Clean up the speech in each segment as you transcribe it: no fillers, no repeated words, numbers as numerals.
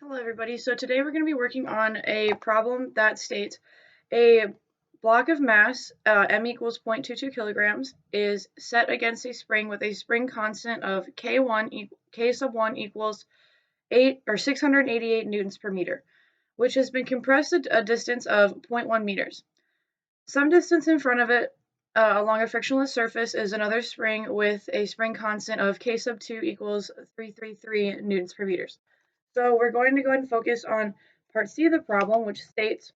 Hello everybody. So today we're going to be working on a problem that states a block of mass, m equals 0.22 kilograms, is set against a spring with a spring constant of k sub 1 equals 688 newtons per meter, which has been compressed at a distance of 0.1 meters. Some distance in front of it along a frictionless surface is another spring with a spring constant of k sub 2 equals 333 newtons per meters. So we're going to go ahead and focus on part C of the problem, which states,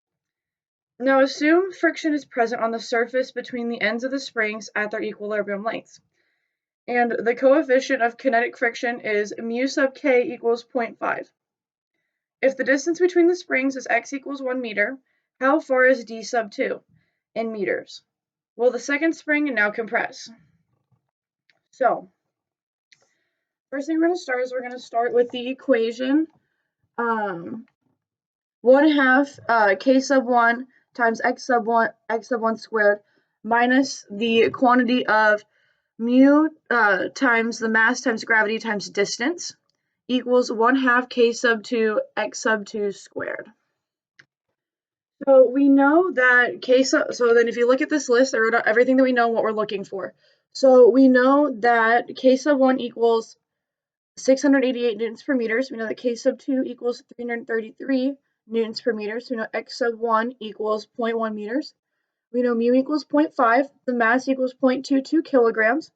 now assume friction is present on the surface between the ends of the springs at their equilibrium lengths. And the coefficient of kinetic friction is mu sub k equals 0.5. If the distance between the springs is x equals 1 meter, how far is d sub 2 in meters? Will the second spring now compress? So, first thing we're going to start is we're going to start with the equation. 1/2 k sub 1 times x sub 1 squared minus the quantity of mu times the mass times gravity times distance equals 1/2 k sub 2 x sub 2 squared. So we know that so then if you look at this list, I wrote out everything that we know and what we're looking for. So we know that k sub 1 equals 688 newtons per meters. We know that k sub 2 equals 333 newtons per meter. So we know x sub 1 equals 0.1 meters. We know mu equals 0.5. The mass equals 0.22 kilograms.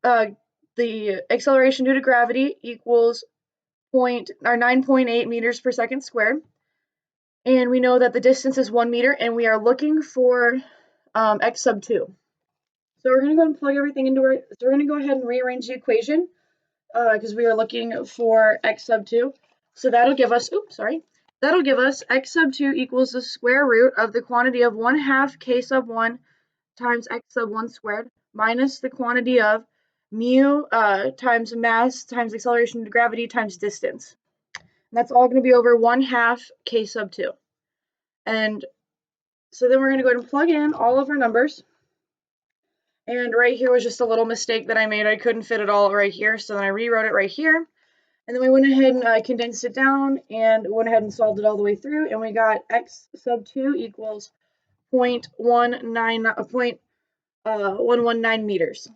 The acceleration due to gravity equals 9.8 meters per second squared. And we know that the distance is 1 meter, and we are looking for x sub 2. So we're going to go and plug everything into our, so we're going to go ahead and rearrange the equation because we are looking for x sub 2. So that'll give us, that'll give us x sub 2 equals the square root of the quantity of 1/2 k sub 1 times x sub 1 squared minus the quantity of mu times mass times acceleration to gravity times distance. And that's all going to be over 1/2 k sub 2. And so then we're going to go ahead and plug in all of our numbers. And right here was just a little mistake that I made. I couldn't fit it all right here, so then I rewrote it right here. And then we went ahead and condensed it down and went ahead and solved it all the way through, and we got x sub 2 equals 119 meters.